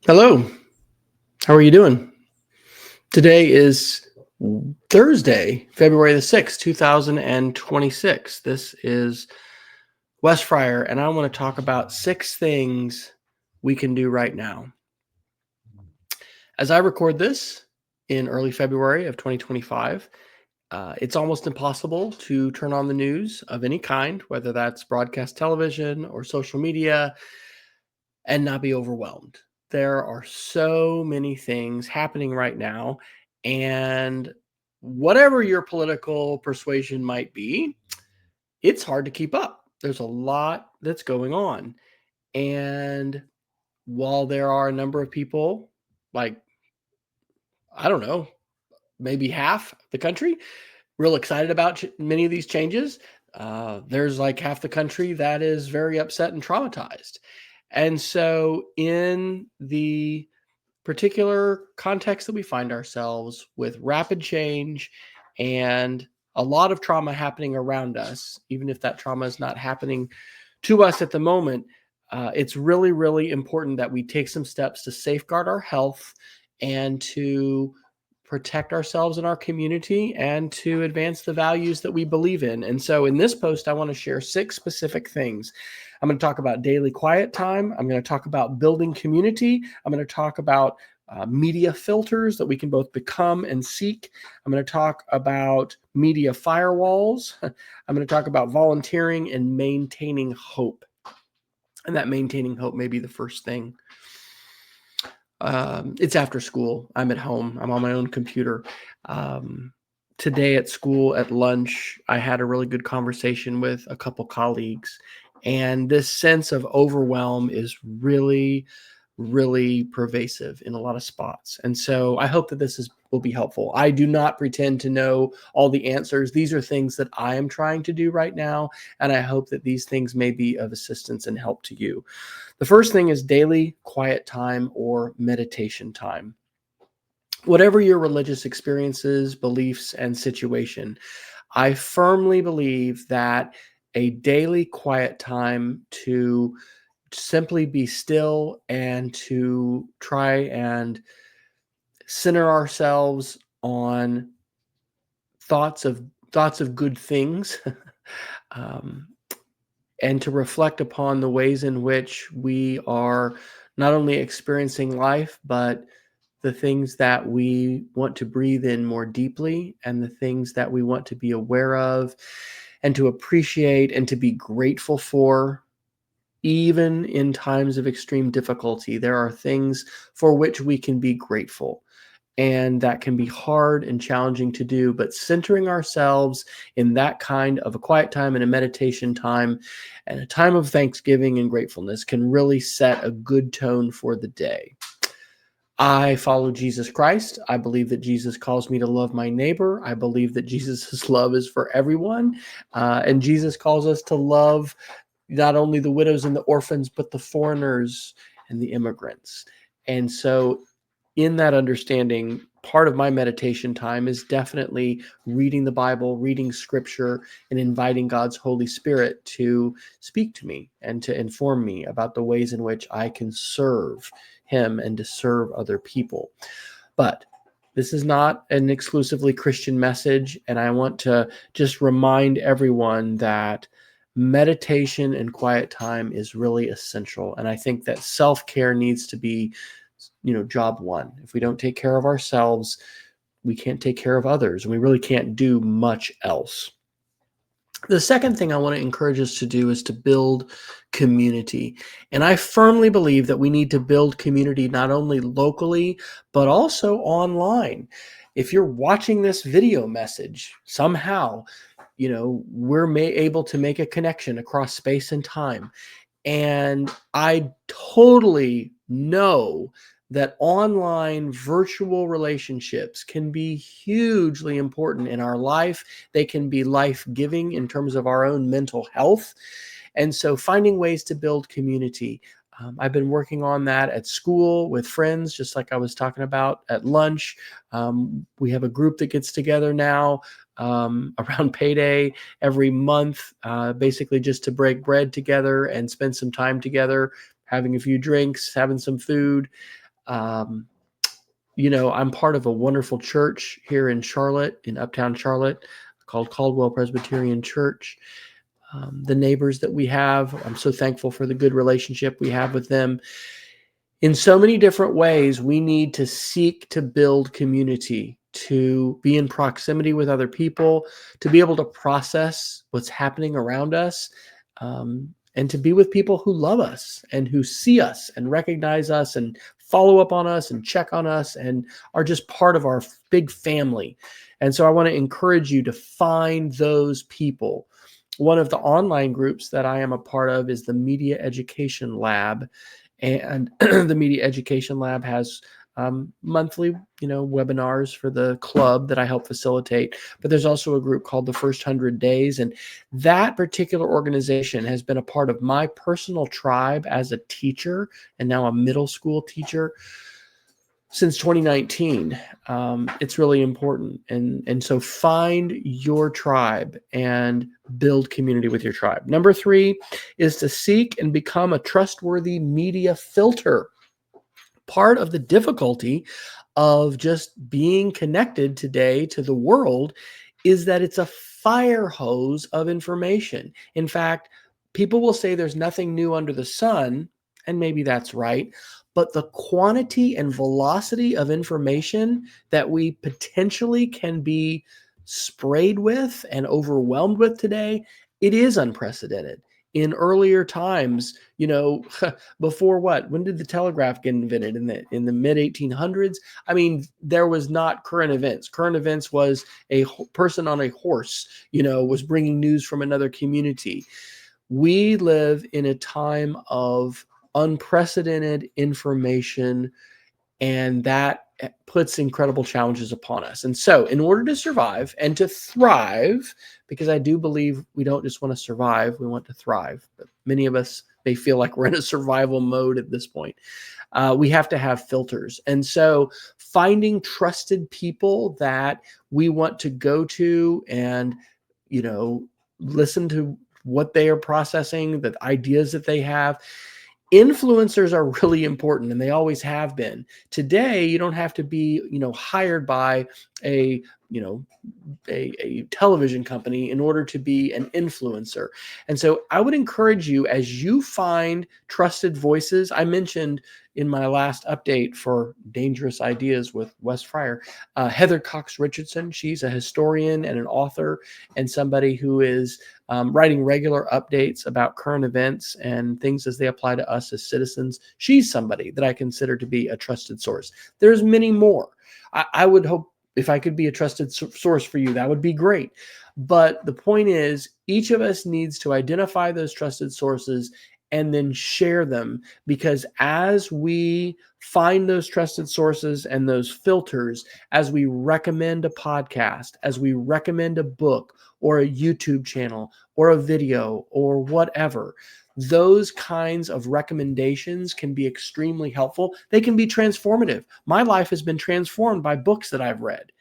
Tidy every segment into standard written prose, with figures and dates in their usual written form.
Hello, how are you doing? Today is Thursday, February the 6th, 2026. This is Wes Fryer, and I want to talk about 6 things we can do right now. As I record this in early February of 2025, it's almost impossible to turn on the news of any kind, whether that's broadcast television or social media, and not be overwhelmed. There are so many things happening right now, and whatever your political persuasion might be, it's hard to keep up. There's a lot that's going on. And while there are a number of people, like, I don't know, maybe half the country, real excited about many of these changes, there's like half the country that is very upset and traumatized. And so, in the particular context that we find ourselves with rapid change and a lot of trauma happening around us, even if that trauma is not happening to us at the moment, it's really, really important that we take some steps to safeguard our health and to protect ourselves and our community and to advance the values that we believe in. And so in this post, I want to share 6 specific things. I'm going to talk about daily quiet time. I'm going to talk about building community. I'm going to talk about media filters that we can both become and seek. I'm going to talk about media firewalls. I'm going to talk about volunteering and maintaining hope. And that maintaining hope may be the first thing. It's after school. I'm at home. I'm on my own computer. Today at school at lunch, I had a really good conversation with a couple colleagues. And this sense of overwhelm is really, really pervasive in a lot of spots. And so I hope that will be helpful. I do not pretend to know all the answers. These are things that I am trying to do right now. And I hope that these things may be of assistance and help to you. The first thing is daily quiet time or meditation time. Whatever your religious experiences, beliefs, and situation, I firmly believe that a daily quiet time to simply be still and to try and center ourselves on thoughts of good things, um, and to reflect upon the ways in which we are not only experiencing life, but the things that we want to breathe in more deeply and the things that we want to be aware of and to appreciate and to be grateful for. Even in times of extreme difficulty, there are things for which we can be grateful. And that can be hard and challenging to do, but centering ourselves in that kind of a quiet time and a meditation time and a time of thanksgiving and gratefulness can really set a good tone for the day. I follow Jesus Christ. I believe that Jesus calls me to love my neighbor. I believe that Jesus' love is for everyone. And Jesus calls us to love not only the widows and the orphans, but the foreigners and the immigrants. And so, in that understanding, part of my meditation time is definitely reading the Bible, reading scripture, and inviting God's Holy Spirit to speak to me and to inform me about the ways in which I can serve Him and to serve other people. But this is not an exclusively Christian message, and I want to just remind everyone that meditation and quiet time is really essential. And I think that self-care needs to be, job one. If we don't take care of ourselves, we can't take care of others, and we really can't do much else. The second thing I want to encourage us to do is to build community. And I firmly believe that we need to build community not only locally, but also online. If you're watching this video message, somehow, we're able to make a connection across space and time. And I totally know that online virtual relationships can be hugely important in our life. They can be life-giving in terms of our own mental health. And so finding ways to build community. I've been working on that at school with friends, just like I was talking about at lunch. We have a group that gets together now around payday every month, basically just to break bread together and spend some time together, having a few drinks, having some food. Um, I'm part of a wonderful church here in Charlotte, in Uptown Charlotte, called Caldwell Presbyterian Church. The neighbors that we have, I'm so thankful for the good relationship we have with them. In so many different ways, we need to seek to build community, to be in proximity with other people, to be able to process what's happening around us, and to be with people who love us and who see us and recognize us and follow up on us and check on us and are just part of our big family. And so I want to encourage you to find those people. One of the online groups that I am a part of is the Media Education Lab. And the Media Education Lab has monthly, webinars for the club that I help facilitate. But there's also a group called the First 100 Days. And that particular organization has been a part of my personal tribe as a teacher and now a middle school teacher since 2019. It's really important. And so find your tribe and build community with your tribe. Number 3 is to seek and become a trustworthy media filter. Part of the difficulty of just being connected today to the world is that it's a fire hose of information. In fact, people will say there's nothing new under the sun, and maybe that's right. But the quantity and velocity of information that we potentially can be sprayed with and overwhelmed with today, it is unprecedented. In earlier times, before what? When did the telegraph get invented? In the mid 1800s? I mean, there was not current events. Current events was a person on a horse, was bringing news from another community. We live in a time of unprecedented information, and that puts incredible challenges upon us. And so in order to survive and to thrive, because I do believe we don't just want to survive, we want to thrive. But many of us may feel like we're in a survival mode at this point. We have to have filters. And so finding trusted people that we want to go to and, listen to what they are processing, the ideas that they have. Influencers are really important, and they always have been. Today, you don't have to be, hired by a television company in order to be an influencer. And so I would encourage you, as you find trusted voices. I mentioned in my last update for Dangerous Ideas with Wes Fryer, Heather Cox Richardson. She's a historian and an author and somebody who is writing regular updates about current events and things as they apply to us as citizens. She's somebody that I consider to be a trusted source. There's many more. I would hope if I could be a trusted source for you, that would be great. But the point is, each of us needs to identify those trusted sources and then share them, because as we find those trusted sources and those filters, as we recommend a podcast, as we recommend a book or a YouTube channel or a video or whatever, those kinds of recommendations can be extremely helpful. They can be transformative. My life has been transformed by books that I've read.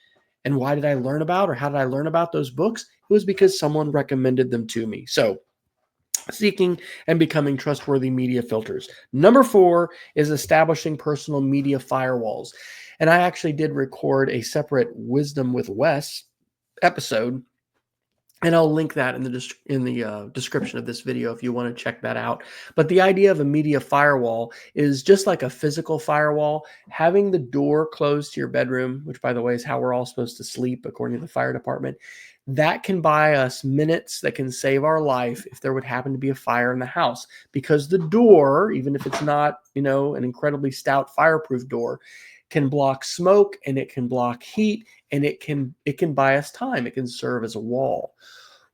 And why did I learn about, or how did I learn about those books? It was because someone recommended them to me. So seeking and becoming trustworthy media filters. Number 4 is establishing personal media firewalls. And I actually did record a separate Wisdom with Wes episode, and I'll link that in the description of this video if you want to check that out. But the idea of a media firewall is just like a physical firewall, having the door closed to your bedroom, which, by the way, is how we're all supposed to sleep according to the fire department. That can buy us minutes that can save our life if there would happen to be a fire in the house, because the door, even if it's not, an incredibly stout fireproof door, can block smoke and it can block heat, and it can buy us time. It can serve as a wall.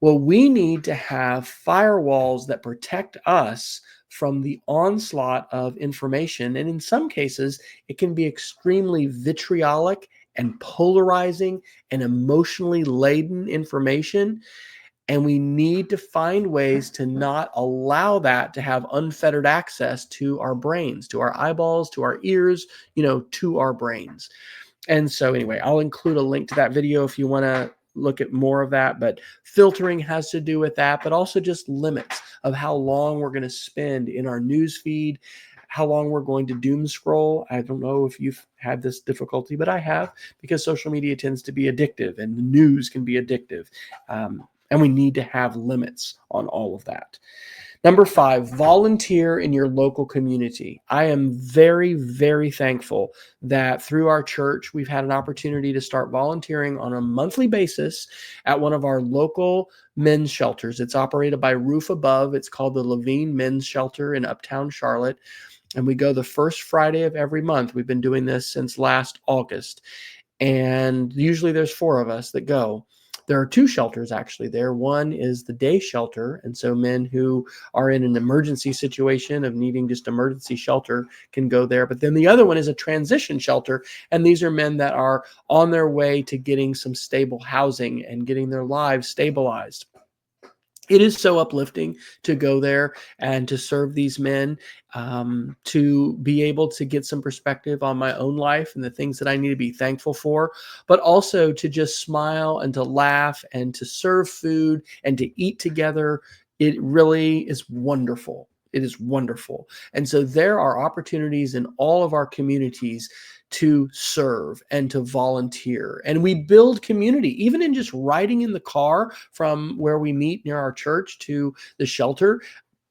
Well, we need to have firewalls that protect us from the onslaught of information. And in some cases, it can be extremely vitriolic and polarizing and emotionally laden information. And we need to find ways to not allow that to have unfettered access to our brains, to our eyeballs, to our ears, to our brains. And so anyway, I'll include a link to that video if you want to look at more of that. But filtering has to do with that, but also just limits of how long we're going to spend in our news feed, how long we're going to doom scroll. I don't know if you've had this difficulty, but I have, because social media tends to be addictive and the news can be addictive. And we need to have limits on all of that. Number 5, volunteer in your local community. I am very, very thankful that through our church, we've had an opportunity to start volunteering on a monthly basis at one of our local men's shelters. It's operated by Roof Above. It's called the Levine Men's Shelter in Uptown Charlotte. And we go the first Friday of every month. We've been doing this since last August. And usually there's 4 of us that go. There are 2 shelters actually there. One is the day shelter. And so men who are in an emergency situation of needing just emergency shelter can go there. But then the other one is a transition shelter. And these are men that are on their way to getting some stable housing and getting their lives stabilized. It is so uplifting to go there and to serve these men, to be able to get some perspective on my own life and the things that I need to be thankful for, but also to just smile and to laugh and to serve food and to eat together. It really is wonderful. It is wonderful. And so there are opportunities in all of our communities to serve and to volunteer. And we build community, even in just riding in the car from where we meet near our church to the shelter.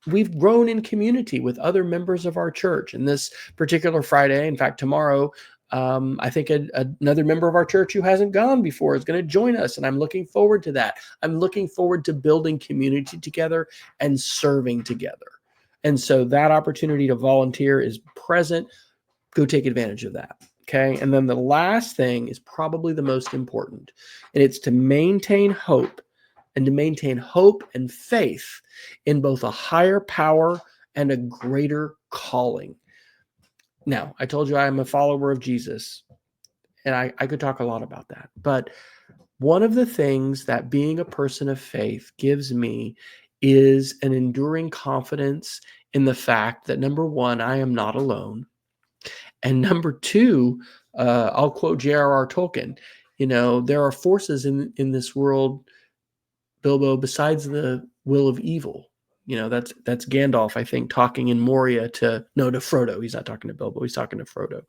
We've grown in community with other members of our church. And this particular Friday, in fact, tomorrow, I think another member of our church who hasn't gone before is going to join us. And I'm looking forward to that. I'm looking forward to building community together and serving together. And so that opportunity to volunteer is present. Go take advantage of that. Okay. And then the last thing is probably the most important, and it's to maintain hope and faith in both a higher power and a greater calling. Now, I told you I am a follower of Jesus, and I could talk a lot about that. But one of the things that being a person of faith gives me is an enduring confidence in the fact that, number one, I am not alone. And number 2, I'll quote J.R.R. Tolkien. There are forces in this world, Bilbo, besides the will of evil. That's Gandalf, I think, talking in Moria to Frodo. He's not talking to Bilbo. He's talking to Frodo.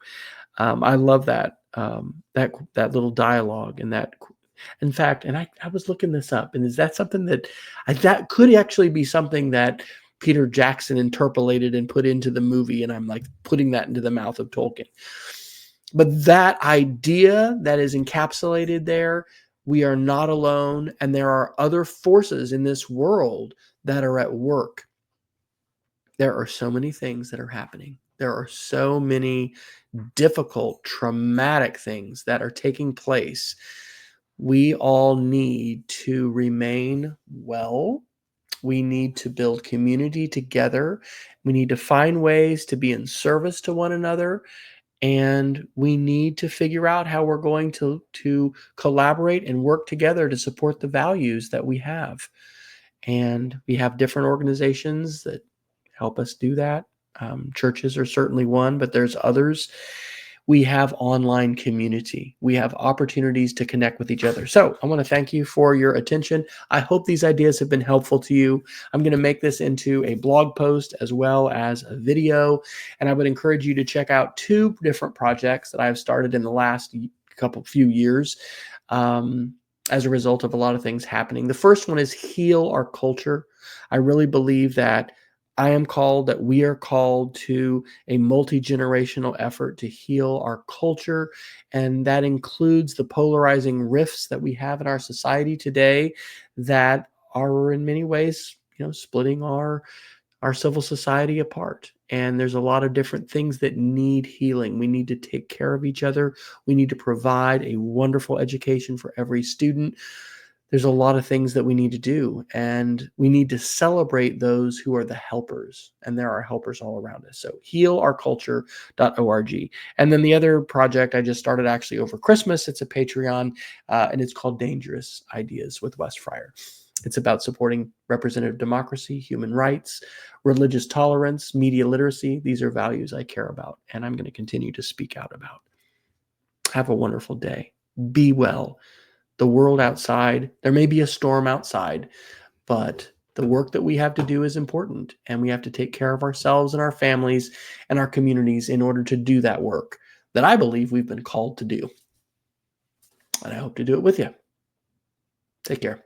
I love that that little dialogue and that. In fact, and I was looking this up, and is that something that could actually be something that Peter Jackson interpolated and put into the movie, and I'm like putting that into the mouth of Tolkien. But that idea that is encapsulated there, we are not alone, and there are other forces in this world that are at work. There are so many things that are happening. There are so many difficult, traumatic things that are taking place. We all need to remain well. We need to build community together. We need to find ways to be in service to one another. And we need to figure out how we're going to collaborate and work together to support the values that we have. And we have different organizations that help us do that. Churches are certainly one, but there's others. We have online community. We have opportunities to connect with each other. So I want to thank you for your attention. I hope these ideas have been helpful to you. I'm going to make this into a blog post as well as a video. And I would encourage you to check out 2 different projects that I've started in the last few years as a result of a lot of things happening. The first one is Heal Our Culture. I really believe that we are called to a multi-generational effort to heal our culture. And that includes the polarizing rifts that we have in our society today that are in many ways, splitting our civil society apart. And there's a lot of different things that need healing. We need to take care of each other. We need to provide a wonderful education for every student. There's a lot of things that we need to do, and we need to celebrate those who are the helpers, and there are helpers all around us. So healourculture.org. And then the other project I just started actually over Christmas, it's a Patreon, and it's called Dangerous Ideas with Wes Fryer. It's about supporting representative democracy, human rights, religious tolerance, media literacy. These are values I care about, and I'm going to continue to speak out about. Have a wonderful day. Be well. The world outside, there may be a storm outside, but The work that we have to do is important, and we have to take care of ourselves and our families and our communities in order to do that work that I believe we've been called to do. And I hope to do it with you. Take care.